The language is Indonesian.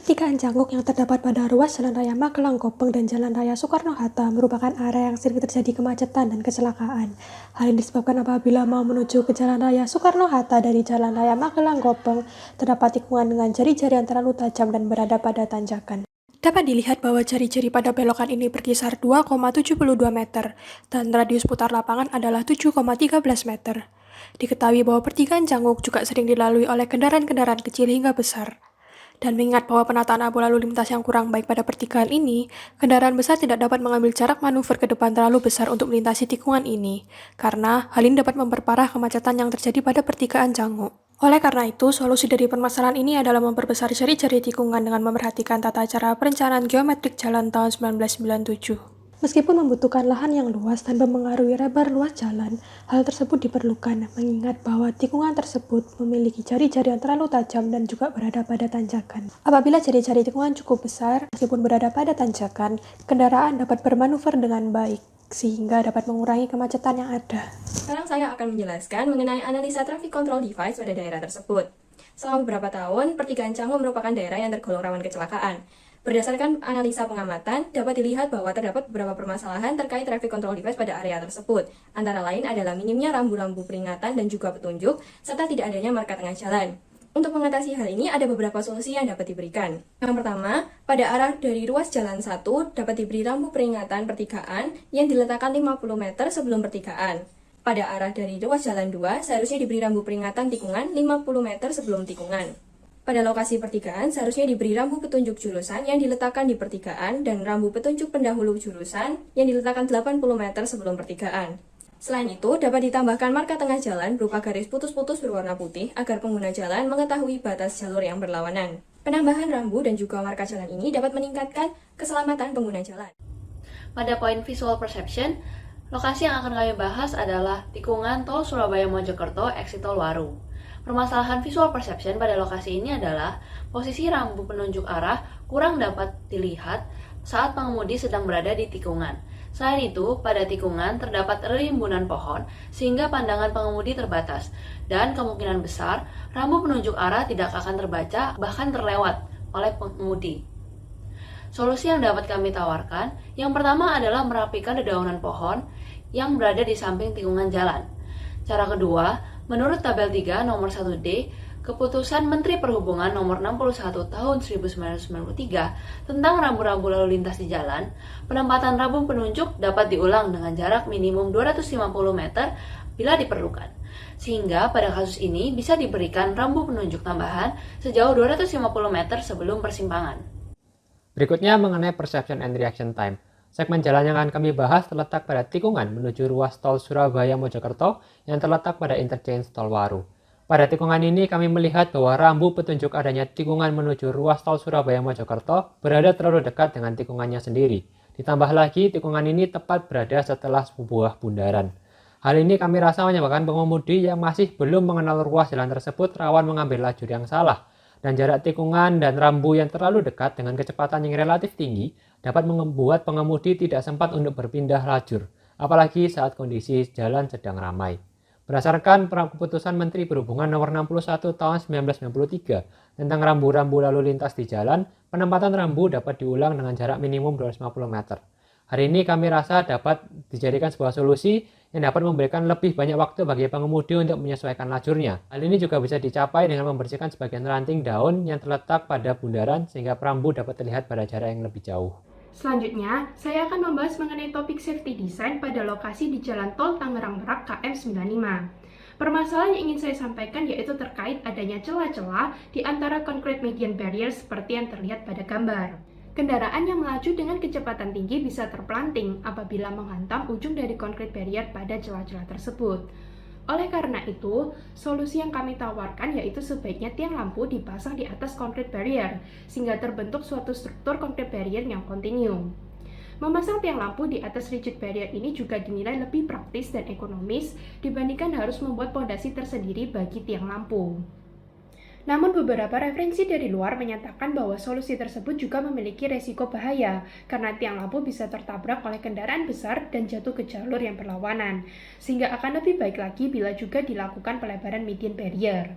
Pertigaan Canguk yang terdapat pada ruas Jalan Raya Magelang Gopeng dan Jalan Raya Soekarno-Hatta merupakan area yang sering terjadi kemacetan dan kecelakaan. Hal ini disebabkan apabila mau menuju ke Jalan Raya Soekarno-Hatta dari Jalan Raya Magelang Gopeng, terdapat tikungan dengan jari-jari yang terlalu tajam dan berada pada tanjakan. Dapat dilihat bahwa jari-jari pada belokan ini berkisar 2,72 meter dan radius putar lapangan adalah 7,13 meter. Diketahui bahwa pertigaan Canguk juga sering dilalui oleh kendaraan-kendaraan kecil hingga besar. Dan mengingat bahwa penataan arus lalu lintas yang kurang baik pada pertigaan ini, kendaraan besar tidak dapat mengambil jarak manuver ke depan terlalu besar untuk melintasi tikungan ini, karena hal ini dapat memperparah kemacetan yang terjadi pada pertigaan Canguk. Oleh karena itu, solusi dari permasalahan ini adalah memperbesar jari-jari tikungan dengan memerhatikan tata cara perencanaan geometrik jalan tahun 1997. Meskipun membutuhkan lahan yang luas dan mempengaruhi lebar luas jalan, hal tersebut diperlukan mengingat bahwa tikungan tersebut memiliki jari-jari yang terlalu tajam dan juga berada pada tanjakan. Apabila jari-jari tikungan cukup besar, meskipun berada pada tanjakan, kendaraan dapat bermanuver dengan baik, sehingga dapat mengurangi kemacetan yang ada. Sekarang saya akan menjelaskan mengenai analisa traffic control device pada daerah tersebut. Selama beberapa tahun, pertigaan Canguk merupakan daerah yang tergolong rawan kecelakaan. Berdasarkan analisa pengamatan, dapat dilihat bahwa terdapat beberapa permasalahan terkait traffic control device pada area tersebut. Antara lain adalah minimnya rambu-rambu peringatan dan juga petunjuk, serta tidak adanya marka tengah jalan. Untuk mengatasi hal ini, ada beberapa solusi yang dapat diberikan. Yang pertama, pada arah dari ruas jalan 1, dapat diberi rambu peringatan pertigaan yang diletakkan 50 meter sebelum pertigaan. Pada arah dari ruas jalan 2, seharusnya diberi rambu peringatan tikungan 50 meter sebelum tikungan. Pada lokasi pertigaan, seharusnya diberi rambu petunjuk jurusan yang diletakkan di pertigaan dan rambu petunjuk pendahulu jurusan yang diletakkan 80 meter sebelum pertigaan. Selain itu, dapat ditambahkan marka tengah jalan berupa garis putus-putus berwarna putih agar pengguna jalan mengetahui batas jalur yang berlawanan. Penambahan rambu dan juga marka jalan ini dapat meningkatkan keselamatan pengguna jalan. Pada poin visual perception, lokasi yang akan kami bahas adalah tikungan tol Surabaya-Mojokerto exit tol Waru. Permasalahan visual perception pada lokasi ini adalah posisi rambu penunjuk arah kurang dapat dilihat saat pengemudi sedang berada di tikungan. Selain itu, pada tikungan terdapat rimbunan pohon sehingga pandangan pengemudi terbatas dan kemungkinan besar rambu penunjuk arah tidak akan terbaca bahkan terlewat oleh pengemudi. Solusi yang dapat kami tawarkan, yang pertama adalah merapikan dedaunan pohon yang berada di samping tikungan jalan. Cara kedua, menurut tabel 3 nomor 1D, Keputusan Menteri Perhubungan nomor 61 tahun 1993 tentang rambu-rambu lalu lintas di jalan, penempatan rambu penunjuk dapat diulang dengan jarak minimum 250 meter bila diperlukan. Sehingga pada kasus ini bisa diberikan rambu penunjuk tambahan sejauh 250 meter sebelum persimpangan. Berikutnya mengenai perception and reaction time. Segmen jalan yang akan kami bahas terletak pada tikungan menuju ruas tol Surabaya-Mojokerto yang terletak pada interchange tol Waru. Pada tikungan ini kami melihat bahwa rambu petunjuk adanya tikungan menuju ruas tol Surabaya-Mojokerto berada terlalu dekat dengan tikungannya sendiri. Ditambah lagi tikungan ini tepat berada setelah sebuah bundaran. Hal ini kami rasa menyebabkan pengemudi yang masih belum mengenal ruas jalan tersebut rawan mengambil lajur yang salah. Dan jarak tikungan dan rambu yang terlalu dekat dengan kecepatan yang relatif tinggi dapat membuat pengemudi tidak sempat untuk berpindah lajur, apalagi saat kondisi jalan sedang ramai. Berdasarkan Keputusan Menteri Perhubungan nomor 61 tahun 1993 tentang rambu-rambu lalu lintas di jalan, penempatan rambu dapat diulang dengan jarak minimum 250 meter. Hari ini kami rasa dapat dijadikan sebuah solusi yang dapat memberikan lebih banyak waktu bagi pengemudi untuk menyesuaikan lajurnya. Hal ini juga bisa dicapai dengan membersihkan sebagian ranting daun yang terletak pada bundaran sehingga rambu dapat terlihat pada jarak yang lebih jauh. Selanjutnya, saya akan membahas mengenai topik safety design pada lokasi di Jalan Tol Tangerang Merak KM95. Permasalahan yang ingin saya sampaikan yaitu terkait adanya celah-celah di antara concrete median barrier seperti yang terlihat pada gambar. Kendaraan yang melaju dengan kecepatan tinggi bisa terpelanting apabila menghantam ujung dari concrete barrier pada celah-celah tersebut. Oleh karena itu, solusi yang kami tawarkan yaitu sebaiknya tiang lampu dipasang di atas concrete barrier, sehingga terbentuk suatu struktur concrete barrier yang kontinu. Memasang tiang lampu di atas rigid barrier ini juga dinilai lebih praktis dan ekonomis dibandingkan harus membuat pondasi tersendiri bagi tiang lampu. Namun beberapa referensi dari luar menyatakan bahwa solusi tersebut juga memiliki resiko bahaya karena tiang lampu bisa tertabrak oleh kendaraan besar dan jatuh ke jalur yang berlawanan, sehingga akan lebih baik lagi bila juga dilakukan pelebaran median barrier.